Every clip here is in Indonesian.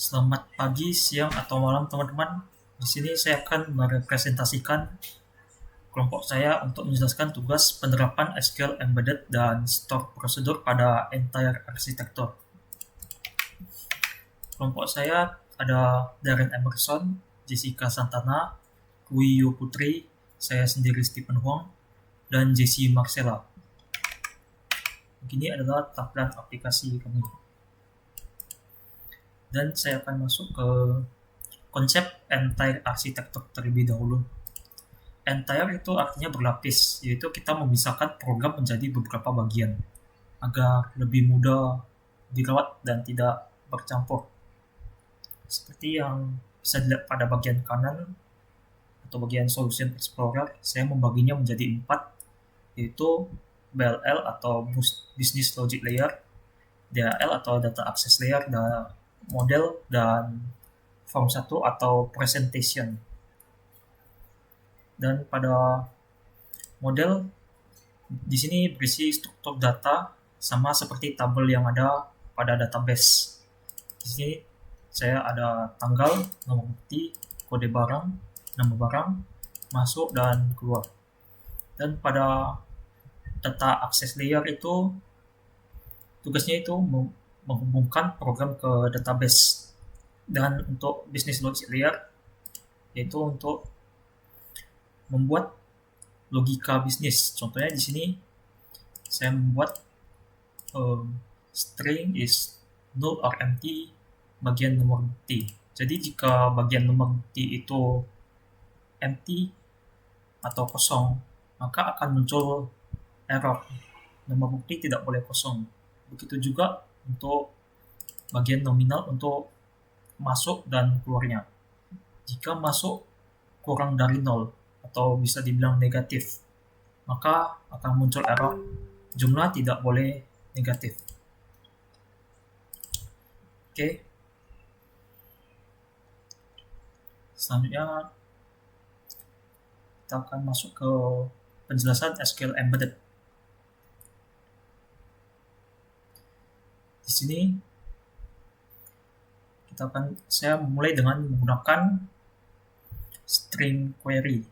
Selamat pagi, siang, atau malam teman-teman. Di sini saya akan merepresentasikan kelompok saya untuk menjelaskan tugas penerapan SQL Embedded dan Stored Procedure pada entire architecture. Kelompok saya ada Darren Emerson, Jessica Santana, Kuiyo Putri, saya sendiri Stephen Huang, dan Jessie Marcella. Begini adalah tampilan aplikasi kami. Dan saya akan masuk ke konsep entire architecture terlebih dahulu. Entire itu artinya berlapis, yaitu kita memisahkan program menjadi beberapa bagian agar lebih mudah dirawat dan tidak bercampur. Seperti yang bisa dilihat pada bagian kanan atau bagian Solution Explorer, saya membaginya menjadi 4, yaitu BLL atau Business Logic Layer, DAL atau Data Access Layer, dan model, dan Form 1 atau Presentation. Dan pada model di sini berisi struktur data sama seperti tabel yang ada pada database. Di sini saya ada tanggal, nomor bukti, kode barang, nama barang, masuk dan keluar. Dan pada data access layer itu tugasnya itu menghubungkan program ke database. Dan untuk business logic layer yaitu untuk membuat logika bisnis. Contohnya di sini saya membuat string is null or empty bagian nomor bukti. Jadi jika bagian nomor bukti itu empty atau kosong, maka akan muncul error. Nomor bukti tidak boleh kosong. Begitu juga untuk bagian nominal untuk masuk dan keluarnya. Jika masuk kurang dari 0 atau bisa dibilang negatif, maka akan muncul error jumlah tidak boleh negatif. Oke. Selanjutnya kita akan masuk ke penjelasan SQL Embedded. Di sini saya mulai dengan menggunakan string query,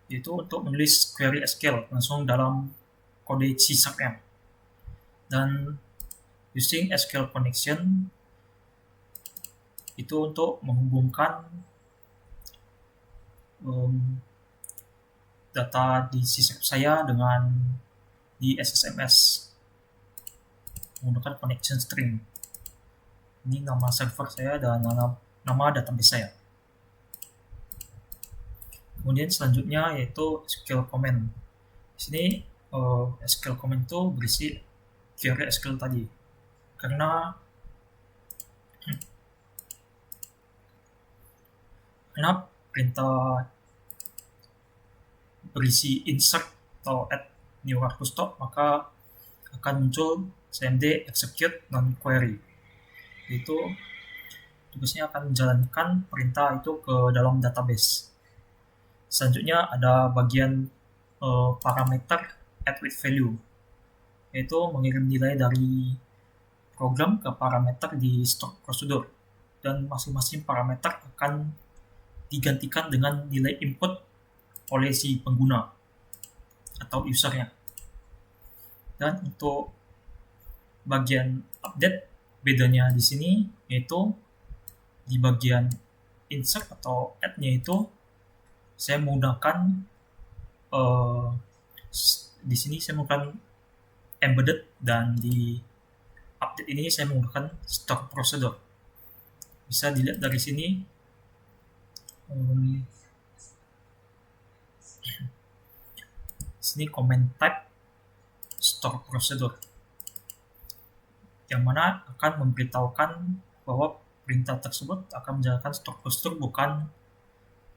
yaitu untuk menulis query SQL langsung dalam kode C#. Dan using SQL connection itu untuk menghubungkan data di C# saya dengan di SSMS menggunakan connection string. Ini nama server saya dan nama database saya. Kemudian selanjutnya yaitu SQL command. Di sini SQL command itu berisi query SQL tadi. Karena perintah berisi insert atau add new Arcus top, maka akan muncul cmd execute non query. Itu tugasnya akan menjalankan perintah itu ke dalam database. Selanjutnya ada bagian parameter add with value, yaitu mengirim nilai dari program ke parameter di stored procedure, dan masing-masing parameter akan digantikan dengan nilai input oleh si pengguna atau usernya. Dan untuk bagian update, bedanya di sini yaitu di bagian insert atau add-nya itu saya menggunakan di sini saya menggunakan embedded, dan di update ini saya menggunakan stored procedure. Bisa dilihat dari sini. Sini comment type stored procedure, yang mana akan memberitahukan bahwa perintah tersebut akan menjalankan stored procedure, bukan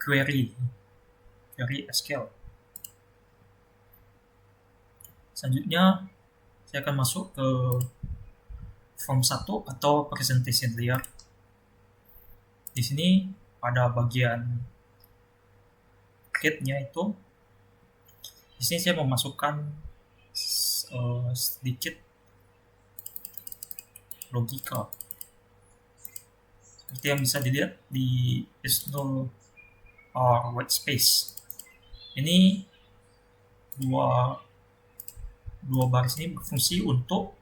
query SQL. Selanjutnya saya akan masuk ke form 1 atau presentation layer. Di sini pada bagian create-nya itu, di sini saya memasukkan sedikit logika. seperti yang bisa dilihat di is null or white space. Ini dua baris ini berfungsi untuk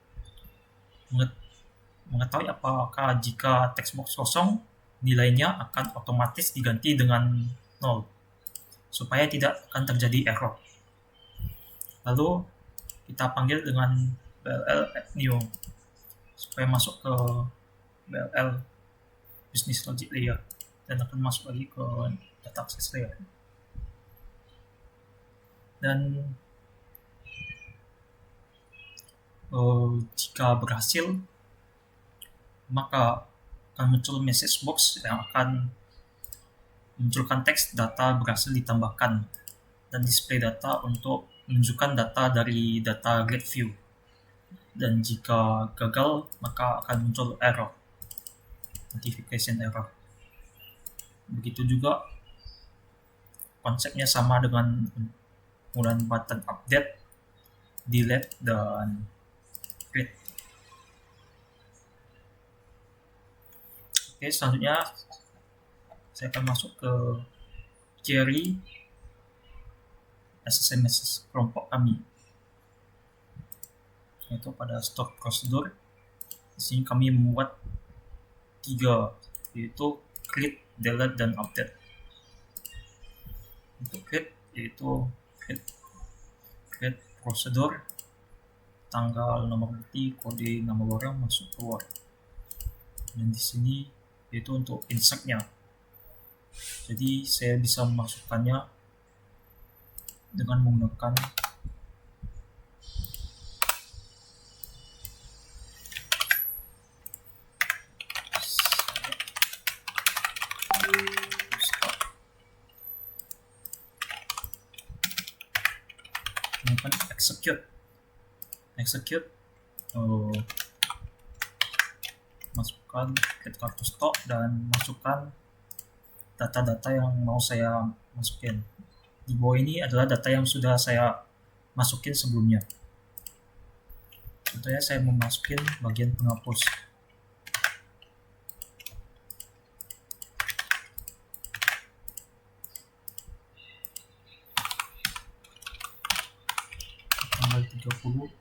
mengetahui apakah jika text box kosong, nilainya akan otomatis diganti dengan 0 supaya tidak akan terjadi error. Lalu kita panggil dengan BLL add new supaya masuk ke BLL business logic layer dan akan masuk lagi ke data access layer. Dan jika berhasil, maka akan muncul message box yang akan munculkan teks data berhasil ditambahkan dan display data untuk menunjukkan data dari data grid view. Dan jika gagal, maka akan muncul error, notification error. Begitu juga konsepnya sama dengan penggunaan button update, delete, dan grid. Oke, selanjutnya saya akan masuk ke query SSMS kelompok kami, yaitu pada stored procedure. Di sini kami membuat 3, yaitu create, delete, dan update. Untuk create yaitu create procedure, tanggal, nomor bukti, kode nama barang masuk keluar. Dan di sini yaitu untuk insertnya. Jadi saya bisa memasukkannya dengan menggunakan execute masukkan get kartu stok dan masukkan data-data yang mau saya masukin. Di bawah ini adalah data yang sudah saya masukin sebelumnya. Contohnya saya mau masukin bagian penghapus. Tanggal 30.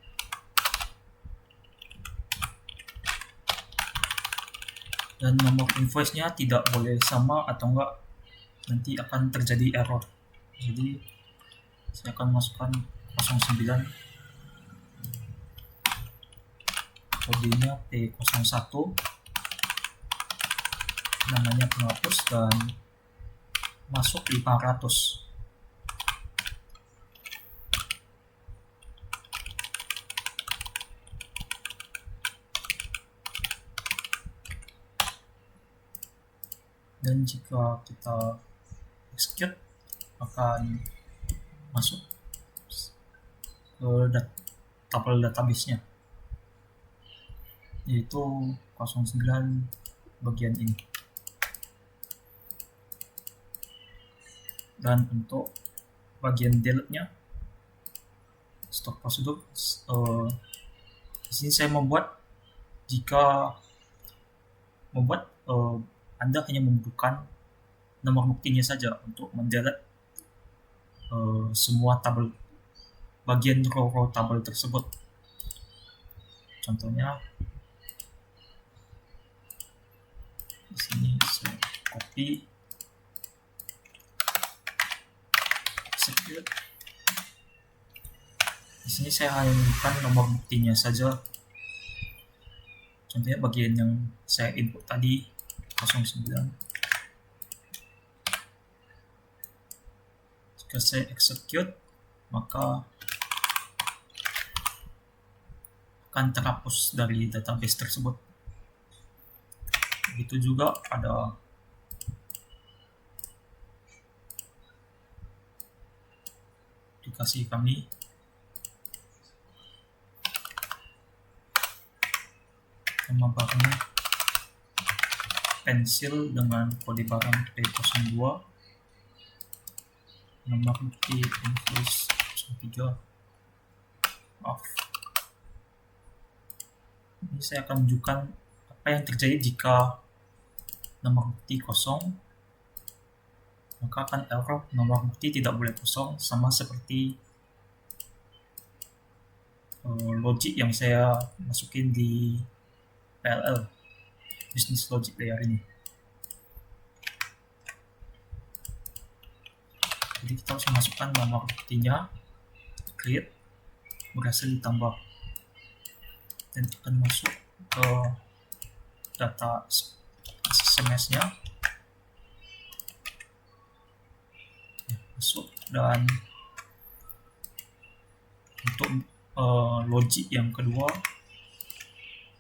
Dan nomor invoice-nya tidak boleh sama atau enggak nanti akan terjadi error. Jadi saya akan masukkan 09, kodenya P01, namanya penghapus, dan masuk 500. Dan jika kita execute, akan masuk ke tabel database-nya, yaitu 09 bagian ini. Dan untuk bagian delete-nya, stock procedure, di sini saya membuat jika Anda hanya membutuhkan nomor buktinya saja untuk mendelete semua tabel, bagian row tabel tersebut. Contohnya di sini saya copy, execute. Di sini saya hanya membutuhkan nomor buktinya saja. Contohnya bagian yang saya input tadi 09. Jika saya execute, maka akan terhapus dari database tersebut. Begitu juga pada aplikasi kami. Nama barangnya pensil dengan kode barang P02, nomor bukti invoice 03 off. Ini saya akan menunjukkan apa yang terjadi jika nomor bukti kosong, maka akan error nomor bukti tidak boleh kosong, sama seperti logic yang saya masukin di PLL, business logic layer ini. Jadi kita harus masukkan nomor buktinya, create, berhasil ditambah, dan akan masuk ke data SMS-nya, masuk. Dan untuk logic yang kedua,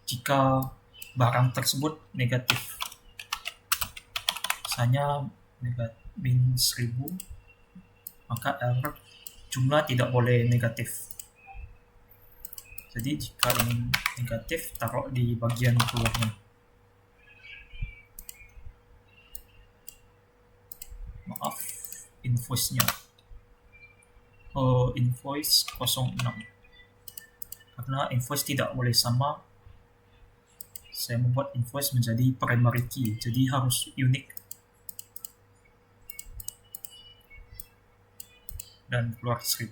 jika barang tersebut negatif, misalnya bin 1000, maka error jumlah tidak boleh negatif. Jadi jika ingin negatif, taruh di bagian keluarnya. Maaf, invoice-nya invoice 06, karena invoice tidak boleh sama, saya membuat invoice menjadi primary key, jadi harus unik dan keluar 1000.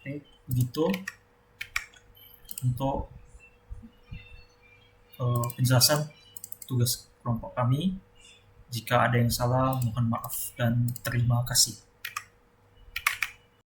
Oke, begitu untuk penjelasan tugas kelompok kami. Jika ada yang salah, mohon maaf dan terima kasih.